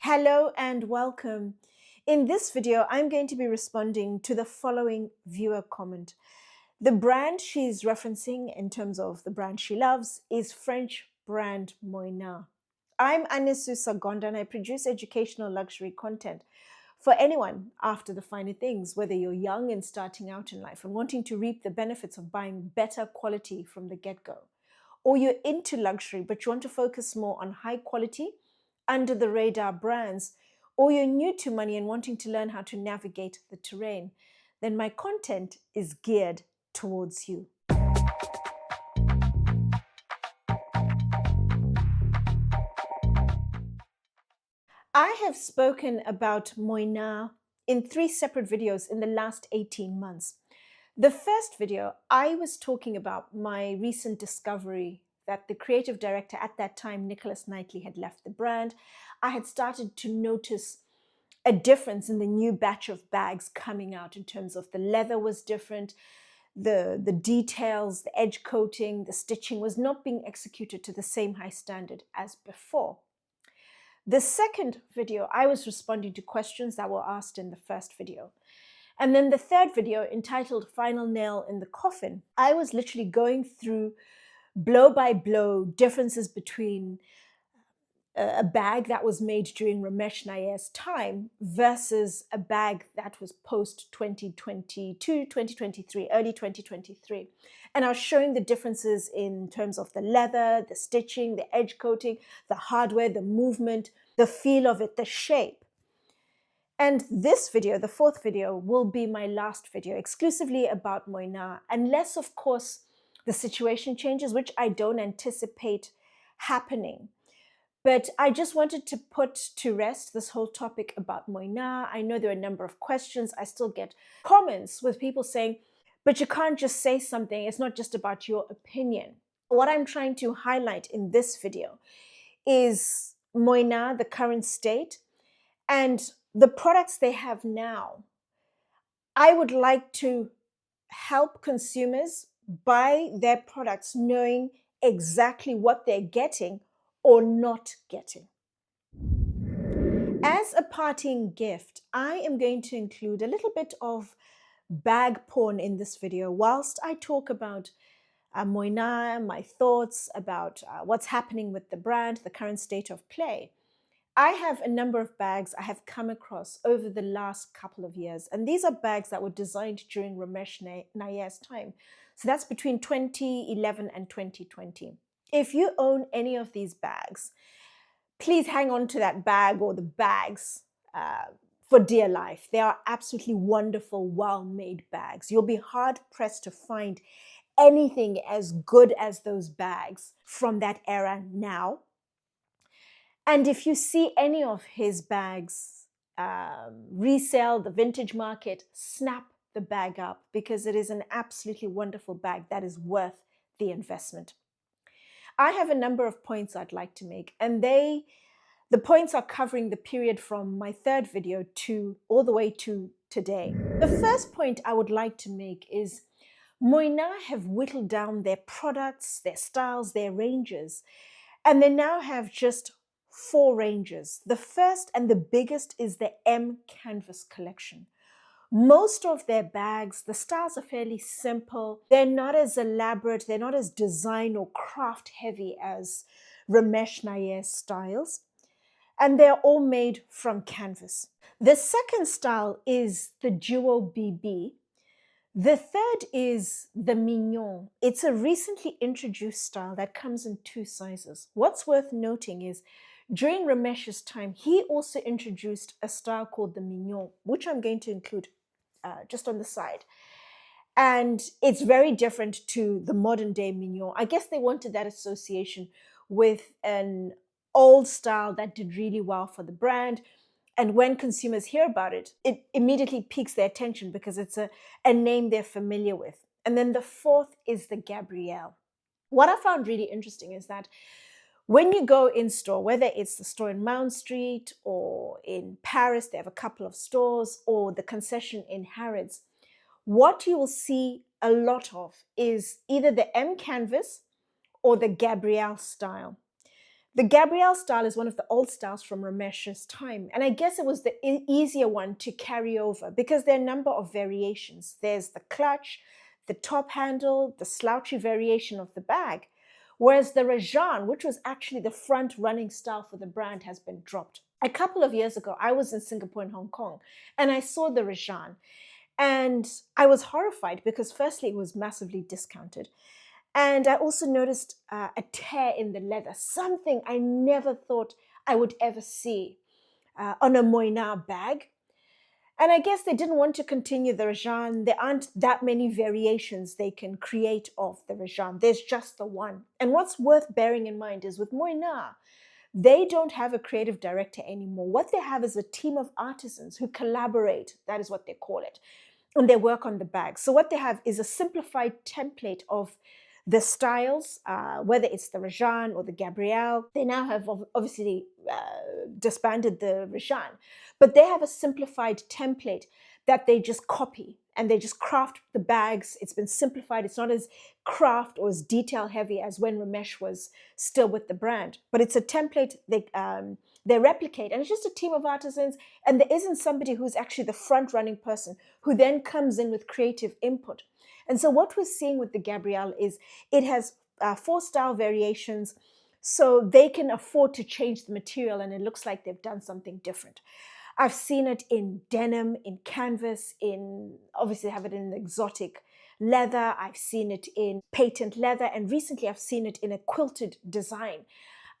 Hello and welcome. In this video, I'm going to be responding to the following viewer comment. The brand she's referencing in terms of the brand she loves is French brand Moynat. I'm Anesu Sagonda and I produce educational luxury content for anyone after the finer things, whether you're young and starting out in life and wanting to reap the benefits of buying better quality from the get-go, or you're into luxury but you want to focus more on high quality, under the radar brands, or you're new to money and wanting to learn how to navigate the terrain, then my content is geared towards you. I have spoken about Moynat in 3 separate videos in the last 18 months. The first video, I was talking about my recent discovery that the creative director at that time, Nicholas Knightley, had left the brand. I had started to notice a difference in the new batch of bags coming out in terms of the leather was different, the details, the edge coating, the stitching was not being executed to the same high standard as before. The second video, I was responding to questions that were asked in the first video. And then the third video, entitled Final Nail in the Coffin, I was literally going through blow by blow differences between a bag that was made during Ramesh Nair's time versus a bag that was post 2022, 2023, early 2023. And I was showing the differences in terms of the leather, the stitching, the edge coating, the hardware, the movement, the feel of it, the shape. And this video, the fourth video, will be my last video exclusively about Moynat, unless, of course, the situation changes, which I don't anticipate happening. But I just wanted to put to rest this whole topic about Moynat. I know there are a number of questions. I still get comments with people saying, but you can't just say something. It's not just about your opinion. What I'm trying to highlight in this video is Moynat, the current state, and the products they have now. I would like to help consumers buy their products knowing exactly what they're getting or not getting. As a parting gift, I am going to include a little bit of bag porn in this video whilst I talk about Moynat, my thoughts about what's happening with the brand, the current state of play. I have a number of bags I have come across over the last couple of years, and these are bags that were designed during Ramesh Nair's time. So that's between 2011 and 2020. If you own any of these bags, please hang on to that bag or the bags for dear life. They are absolutely wonderful, well-made bags. You'll be hard-pressed to find anything as good as those bags from that era now. And if you see any of his bags resell the vintage market, snap the bag up because it is an absolutely wonderful bag that is worth the investment. I have a number of points I'd like to make, and the points are covering the period from my third video to all the way to today. The first point I would like to make is Moynat have whittled down their products, their styles, their ranges, and they now have just 4 ranges. The first and the biggest is the M Canvas collection. Most of their bags, the styles are fairly simple. They're not as elaborate. They're not as design or craft heavy as Ramesh Nair's styles. And they're all made from canvas. The second style is the Duo BB. The third is the Mignon. It's a recently introduced style that comes in 2 sizes. What's worth noting is during Ramesh's time, he also introduced a style called the Mignon, which I'm going to include just on the side. And it's very different to the modern day Mignon. I guess they wanted that association with an old style that did really well for the brand. And when consumers hear about it, it immediately piques their attention because it's a name they're familiar with. And then the fourth is the Gabrielle. What I found really interesting is that when you go in store, whether it's the store in Mount Street or in Paris, they have a couple of stores, or the concession in Harrods, what you will see a lot of is either the M Canvas or the Gabrielle style. The Gabrielle style is one of the old styles from Ramesh's time. And I guess it was the easier one to carry over because there are a number of variations. There's the clutch, the top handle, the slouchy variation of the bag. Whereas the Rajan, which was actually the front running style for the brand, has been dropped. A couple of years ago, I was in Singapore and Hong Kong, and I saw the Rajan. And I was horrified because firstly, it was massively discounted. And I also noticed a tear in the leather, something I never thought I would ever see on a Moynat bag. And I guess they didn't want to continue the Rajan. There aren't that many variations they can create of the Rajan. There's just the one. And what's worth bearing in mind is with Moynat, they don't have a creative director anymore. What they have is a team of artisans who collaborate. That is what they call it. And they work on the bag. So what they have is a simplified template of the styles, whether it's the Rajan or the Gabrielle. They now have obviously disbanded the Rajan, but they have a simplified template that they just copy and they just craft the bags. It's been simplified. It's not as craft or as detail heavy as when Ramesh was still with the brand, but it's a template they replicate, and it's just a team of artisans, and there isn't somebody who's actually the front running person who then comes in with creative input. And so what we're seeing with the Gabrielle is it has 4 style variations, so they can afford to change the material and it looks like they've done something different. I've seen it in denim, in canvas, obviously have it in exotic leather. I've seen it in patent leather, and recently I've seen it in a quilted design.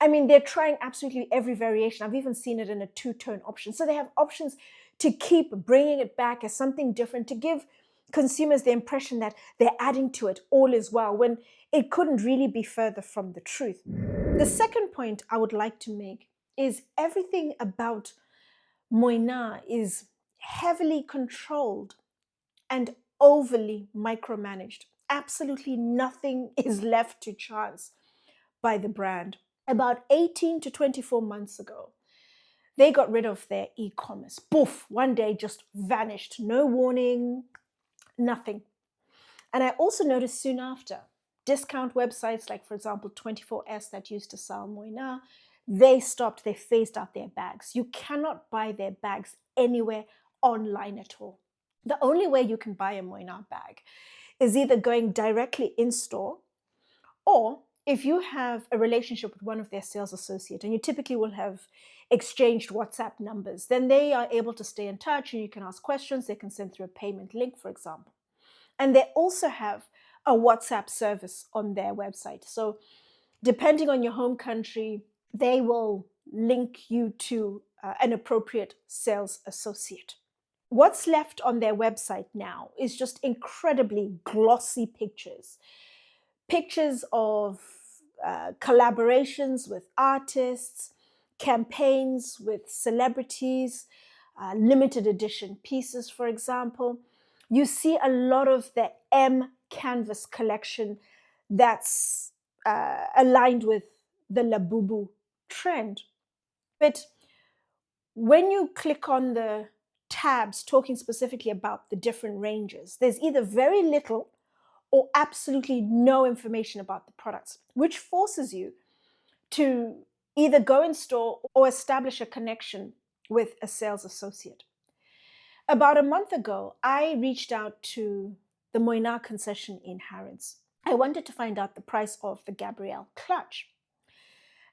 I mean, they're trying absolutely every variation. I've even seen it in a 2-tone option. So they have options to keep bringing it back as something different, to give consumers the impression that they're adding to it, all is well, when it couldn't really be further from the truth. The second point I would like to make is everything about Moynat is heavily controlled and overly micromanaged. Absolutely nothing is left to chance by the brand. About 18 to 24 months ago, they got rid of their e-commerce. Poof, one day just vanished. No warning, nothing. And I also noticed soon after, discount websites like, for example, 24S that used to sell Moynat, they phased out their bags. You cannot buy their bags anywhere online at all. The only way you can buy a Moynat bag is either going directly in store, or if you have a relationship with one of their sales associates, and you typically will have exchanged WhatsApp numbers, then they are able to stay in touch and you can ask questions. They can send through a payment link, for example. And they also have a WhatsApp service on their website. So depending on your home country, they will link you to an appropriate sales associate. What's left on their website now is just incredibly glossy pictures. Pictures of collaborations with artists, campaigns with celebrities, limited edition pieces, for example. You see a lot of the M canvas collection that's aligned with the Labubu trend. But when you click on the tabs talking specifically about the different ranges, there's either very little or absolutely no information about the products, which forces you to either go in store or establish a connection with a sales associate. About a month ago, I reached out to the Moynat concession in Harrods. I wanted to find out the price of the Gabrielle clutch.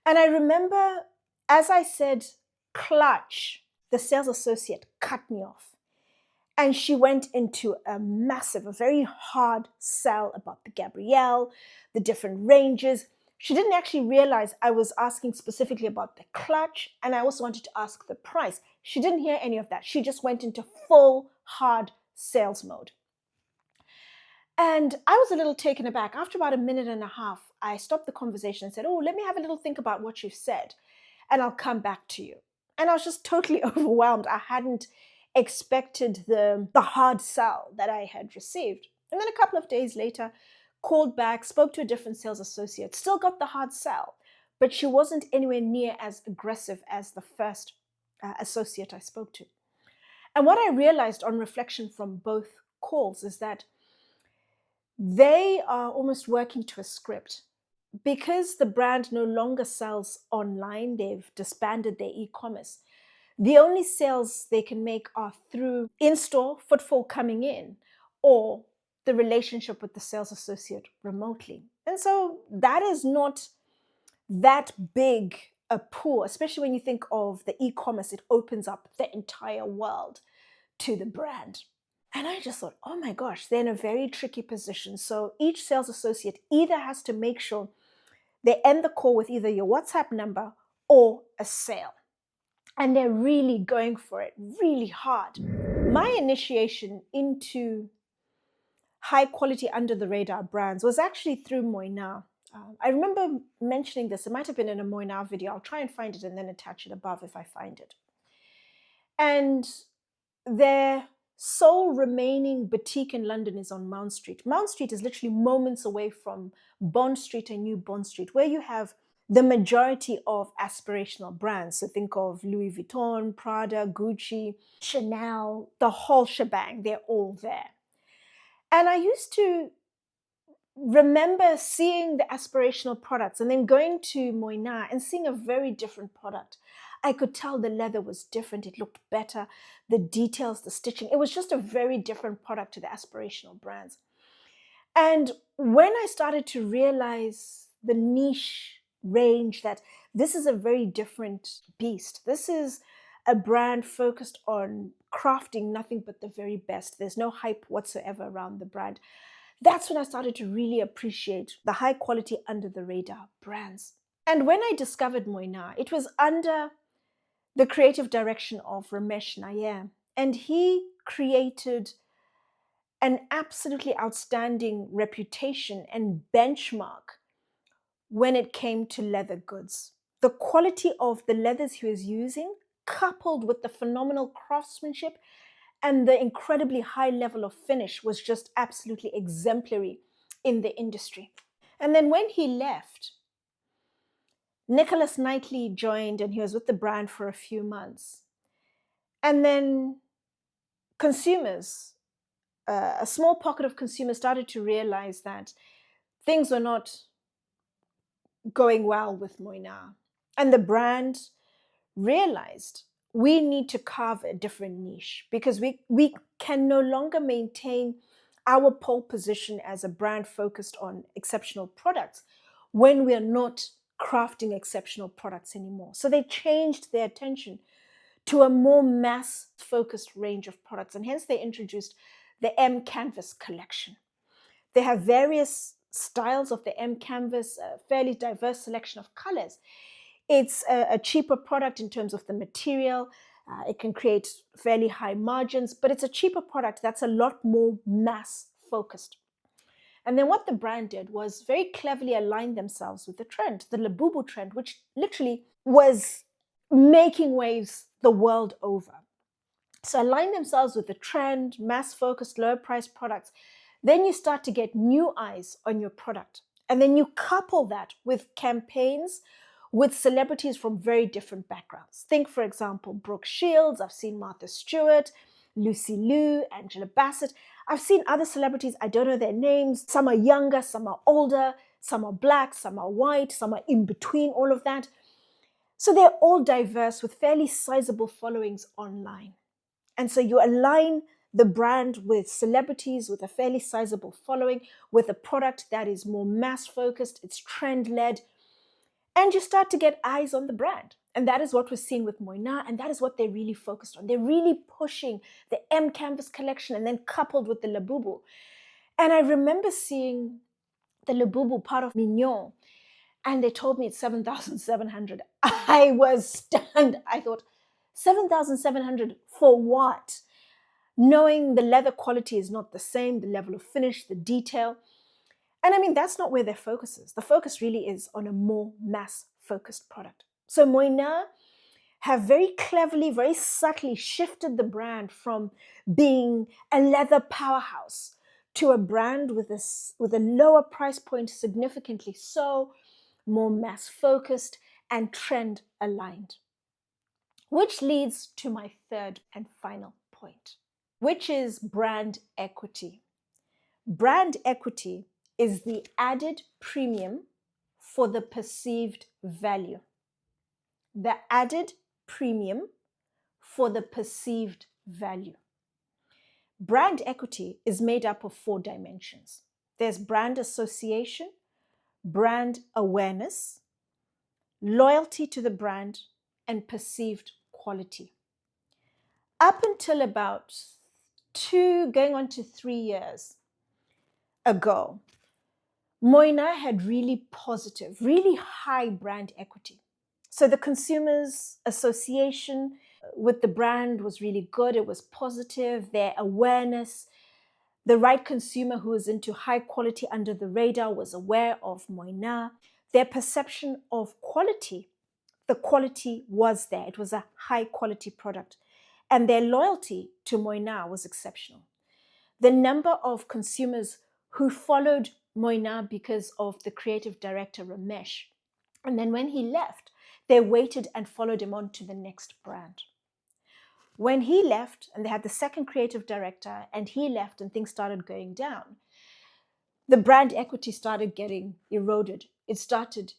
And I remember, as I said, clutch, the sales associate cut me off. And she went into a very hard sell about the Gabrielle, the different ranges. She didn't actually realize I was asking specifically about the clutch, and I also wanted to ask the price. She didn't hear any of that. She just went into full hard sales mode. And I was a little taken aback. After about a minute and a half, I stopped the conversation and said, "Oh, let me have a little think about what you've said, and I'll come back to you." And I was just totally overwhelmed. I hadn't expected the hard sell that I had received. And then a couple of days later, called back, spoke to a different sales associate, still got the hard sell, but she wasn't anywhere near as aggressive as the first associate I spoke to. And what I realized on reflection from both calls is that they are almost working to a script. because the brand no longer sells online, they've disbanded their e-commerce. The only sales they can make are through in-store footfall coming in or the relationship with the sales associate remotely. And so that is not that big a pool, especially when you think of the e-commerce. It opens up the entire world to the brand. And I just thought, oh my gosh, they're in a very tricky position. So each sales associate either has to make sure they end the call with either your WhatsApp number or a sale. And they're really going for it really hard. My initiation into high quality under the radar brands was actually through Moynat. I remember mentioning this. It might have been in a Moynat video. I'll try and find it and then attach it above if I find it. And their sole remaining boutique in London is on Mount Street. Mount Street is literally moments away from Bond Street and New Bond Street, where you have the majority of aspirational brands. So think of Louis Vuitton, Prada, Gucci, Chanel, the whole shebang. They're all there. And I used to remember seeing the aspirational products and then going to Moynat and seeing a very different product. I could tell the leather was different. It looked better. The details, the stitching, it was just a very different product to the aspirational brands. And when I started to realize the niche range, that this is a very different beast. This is a brand focused on crafting nothing but the very best. There's no hype whatsoever around the brand. That's when I started to really appreciate the high quality under the radar brands. And when I discovered Moynat, it was under the creative direction of Ramesh Nair. And he created an absolutely outstanding reputation and benchmark when it came to leather goods. The quality of the leathers he was using, coupled with the phenomenal craftsmanship and the incredibly high level of finish, was just absolutely exemplary in the industry. And then when he left, Nicholas Knightley joined, and he was with the brand for a few months. And then consumers, a small pocket of consumers, started to realize that things were not going well with Moynat. And the brand realized we need to carve a different niche, because we can no longer maintain our pole position as a brand focused on exceptional products when we are not crafting exceptional products anymore. So they changed their attention to a more mass focused range of products, and hence they introduced the M Canvas collection. They have various styles of the M Canvas, a fairly diverse selection of colors. It's a cheaper product in terms of the material. It can create fairly high margins, but it's a cheaper product that's a lot more mass focused. And then what the brand did was very cleverly align themselves with the trend, the Labubu trend, which literally was making waves the world over. So align themselves with the trend, mass focused, lower priced products. Then you start to get new eyes on your product. And then you couple that with campaigns with celebrities from very different backgrounds. Think, for example, Brooke Shields. I've seen Martha Stewart, Lucy Liu, Angela Bassett. I've seen other celebrities, I don't know their names. Some are younger, some are older, some are black, some are white, some are in between all of that. So they're all diverse with fairly sizable followings online. And so you align the brand with celebrities with a fairly sizable following, with a product that is more mass focused, it's trend led, and you start to get eyes on the brand. And that is what we're seeing with Moynat, and that is what they're really focused on. They're really pushing the M Canvas collection and then coupled with the Labubu. And I remember seeing the Labubu part of Mignon, and they told me it's 7,700. I was stunned. I thought, 7,700 for what? Knowing the leather quality is not the same, the level of finish, the detail. And I mean, that's not where their focus is. The focus really is on a more mass-focused product. So Moynat have very cleverly, very subtly shifted the brand from being a leather powerhouse to a brand with a lower price point, significantly so, more mass-focused and trend-aligned. Which leads to my third and final point, which is brand equity. Brand equity is the added premium for the perceived value. The added premium for the perceived value. Brand equity is made up of 4 dimensions. There's brand association, brand awareness, loyalty to the brand, and perceived quality. Up until about 2, going on to 3 years ago, Moynat had really positive, really high brand equity. So the consumers' association with the brand was really good. It was positive. Their awareness, the right consumer who was into high quality under the radar was aware of Moynat. Their perception of quality, the quality was there. It was a high quality product. And their loyalty to Moynat was exceptional. The number of consumers who followed Moynat because of the creative director, Ramesh, and then when he left, they waited and followed him on to the next brand. When he left, and they had the second creative director, and he left and things started going down, the brand equity started getting eroded. It started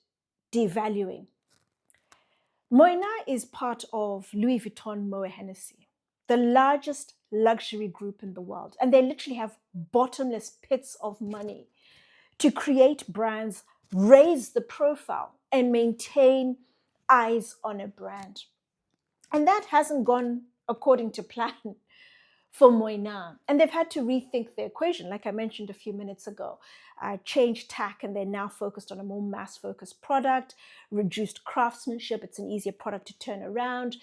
devaluing. Moynat is part of Louis Vuitton Moët Hennessy, the largest luxury group in the world. And they literally have bottomless pits of money to create brands, raise the profile, and maintain eyes on a brand. And that hasn't gone according to plan for Moynat. And they've had to rethink the equation, like I mentioned a few minutes ago. Change tack, and they're now focused on a more mass-focused product, reduced craftsmanship. It's an easier product to turn around.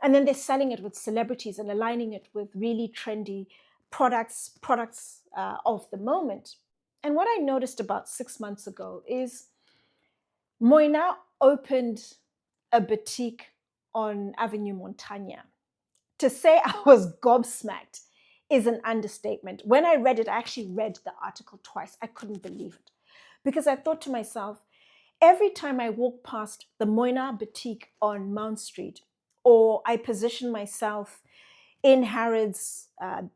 And then they're selling it with celebrities and aligning it with really trendy products of the moment. And what I noticed about 6 months ago is Moynat opened a boutique on Avenue Montaigne. To say I was gobsmacked is an understatement. When I read it, I actually read the article twice. I couldn't believe it. Because I thought to myself, every time I walk past the Moynat boutique on Mount Street, or I position myself in Harrods,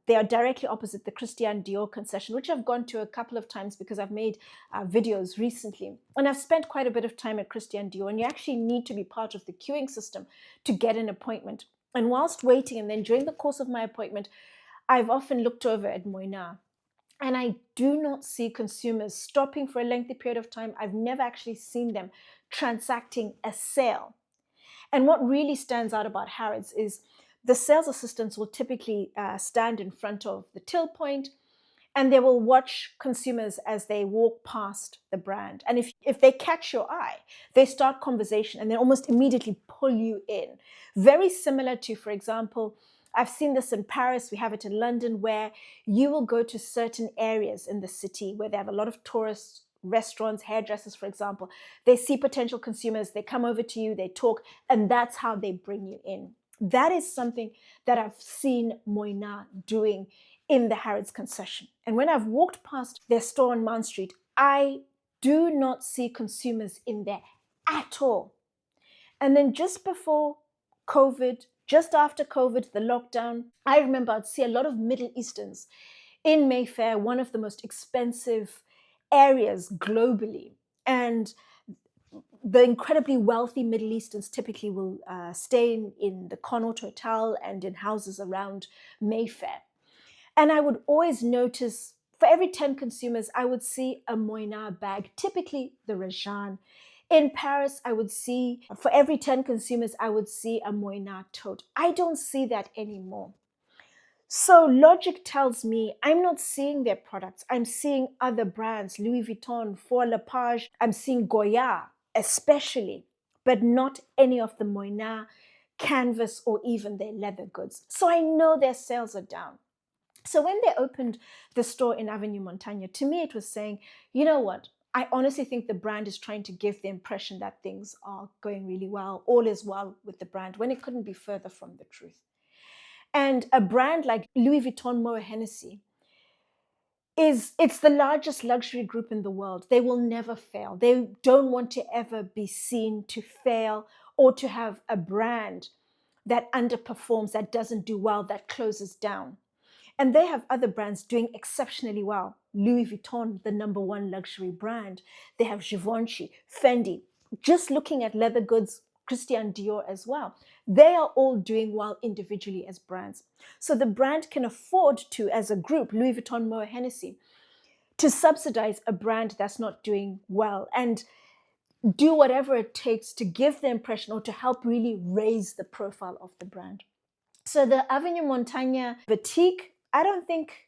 they are directly opposite the Christian Dior concession, which I've gone to a couple of times because I've made videos recently. And I've spent quite a bit of time at Christian Dior, and you actually need to be part of the queuing system to get an appointment. And whilst waiting, and then during the course of my appointment, I've often looked over at Moynat, and I do not see consumers stopping for a lengthy period of time. I've never actually seen them transacting a sale. And what really stands out about Harrods is the sales assistants will typically stand in front of the till point, and they will watch consumers as they walk past the brand. And if they catch your eye, they start conversation and they almost immediately pull you in. Very similar to, for example, I've seen this in Paris, we have it in London, where you will go to certain areas in the city where they have a lot of tourists, restaurants, hairdressers, for example. They see potential consumers, they come over to you, they talk, and that's how they bring you in. That is something that I've seen Moynat doing in the Harrods concession. And when I've walked past their store on Mount Street, I do not see consumers in there at all. And then just before COVID, just after COVID, the lockdown, I remember I'd see a lot of Middle Easterns in Mayfair, one of the most expensive areas globally. And the incredibly wealthy Middle Easterns typically will stay in the Connaught Hotel and in houses around Mayfair. And I would always notice, for every 10 consumers, I would see a Moynat bag, typically the Rajan. In Paris, I would see, for every 10 consumers, I would see a Moynat tote. I don't see that anymore. So logic tells me I'm not seeing their products. I'm seeing other brands, Louis Vuitton, For La Page. I'm seeing Goya, especially, but not any of the Moynat canvas or even their leather goods. So I know their sales are down. So when they opened the store in Avenue Montaigne, to me it was saying, you know what? I honestly think the brand is trying to give the impression that things are going really well, all is well with the brand, when it couldn't be further from the truth. And a brand like Louis Vuitton Moët Hennessy it's the largest luxury group in the world. They will never fail. They don't want to ever be seen to fail or to have a brand that underperforms, that doesn't do well, that closes down. And they have other brands doing exceptionally well. Louis Vuitton, the #1 luxury brand. They have Givenchy, Fendi. Just looking at leather goods, Christian Dior as well. They are all doing well individually as brands. So the brand can afford to, as a group, Louis Vuitton, Moët Hennessy, to subsidize a brand that's not doing well and do whatever it takes to give the impression or to help really raise the profile of the brand. So the Avenue Montaigne boutique, I don't think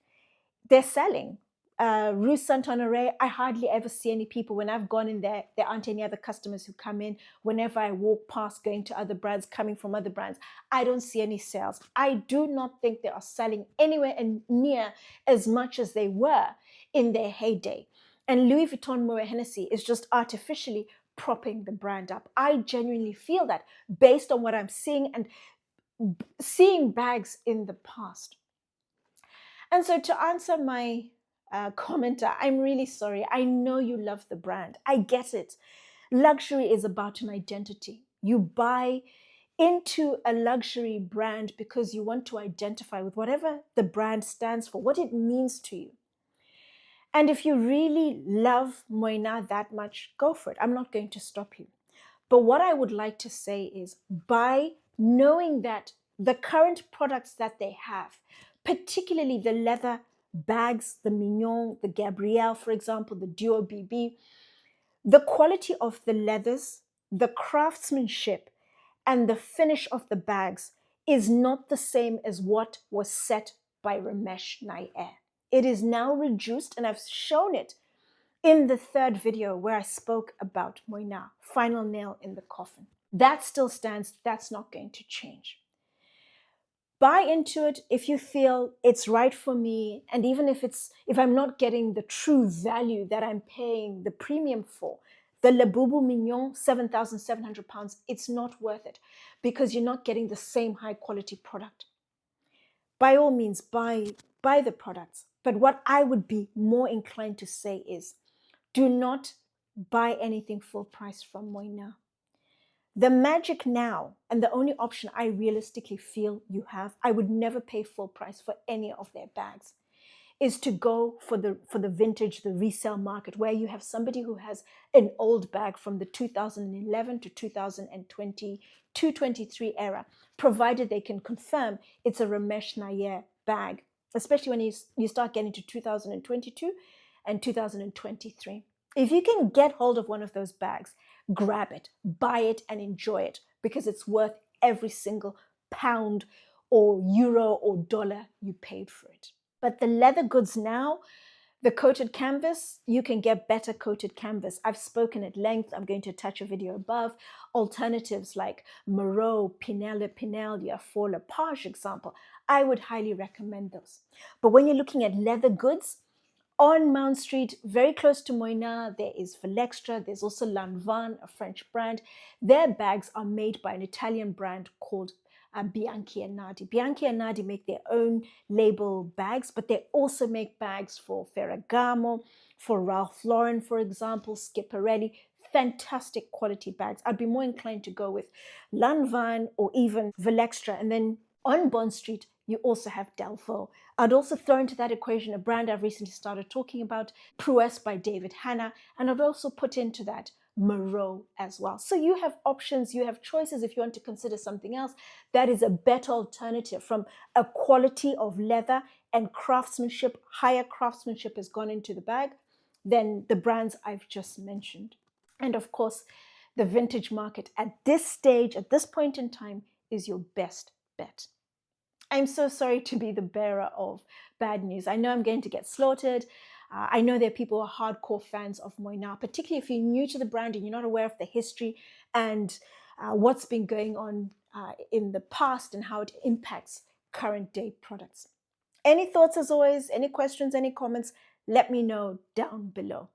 they're selling. Rue Saint-Honoré, I hardly ever see any people. When I've gone in there, there aren't any other customers who come in. Whenever I walk past, going to other brands, coming from other brands, I don't see any sales. I do not think they are selling anywhere near as much as they were in their heyday. And Louis Vuitton Moët Hennessy is just artificially propping the brand up. I genuinely feel that based on what I'm seeing and seeing bags in the past. And so to answer my commenter, I'm really sorry. I know you love the brand. I get it. Luxury is about an identity. You buy into a luxury brand because you want to identify with whatever the brand stands for, what it means to you. And if you really love Moynat that much, go for it. I'm not going to stop you. But what I would like to say is buy knowing that the current products that they have, particularly the leather bags, the Mignon, the Gabrielle, for example, the Duo BB, the quality of the leathers, the craftsmanship, and the finish of the bags is not the same as what was set by Ramesh Nair. It is now reduced, and I've shown it in the third video where I spoke about Moynat, final nail in the coffin. That still stands. That's not going to change. Buy into it if you feel it's right for me, and even if I'm not getting the true value that I'm paying the premium for. The Le Boubou Mignon, £7,700, it's not worth it because you're not getting the same high quality product. By all means, buy the products. But what I would be more inclined to say is, do not buy anything full price from Moynat. The magic now, and the only option I realistically feel you have, I would never pay full price for any of their bags, is to go for the vintage, the resale market, where you have somebody who has an old bag from the 2011 to 2022, 23 era, provided they can confirm it's a Ramesh Nair bag, especially when you start getting to 2022 and 2023. If you can get hold of one of those bags, grab it, buy it, and enjoy it because it's worth every single pound or euro or dollar you paid for it. But the leather goods now, the coated canvas, you can get better coated canvas. I've spoken at length. I'm going to attach a video above. Alternatives like Moreau, Pinel, for Le Page example, I would highly recommend those. But when you're looking at leather goods, on Mount Street, very close to Moynat, there is Velextra. There's also Lanvin, a French brand. Their bags are made by an Italian brand called Bianchi and Nardi. Bianchi and Nardi make their own label bags, but they also make bags for Ferragamo, for Ralph Lauren, for example, Schiaparelli. Fantastic quality bags. I'd be more inclined to go with Lanvin or even Velextra. And then on Bond Street, you also have Delvaux. I'd also throw into that equation a brand I've recently started talking about, Prouesse by David Hanna, and I'd also put into that Moreau as well. So you have options, you have choices if you want to consider something else that is a better alternative from a quality of leather and craftsmanship, higher craftsmanship has gone into the bag than the brands I've just mentioned. And of course, the vintage market at this stage, at this point in time, is your best bet. I'm so sorry to be the bearer of bad news. I know I'm going to get slaughtered. I know there are people who are hardcore fans of Moynat, particularly if you're new to the brand and you're not aware of the history and what's been going on in the past and how it impacts current day products. Any thoughts as always, any questions, any comments, let me know down below.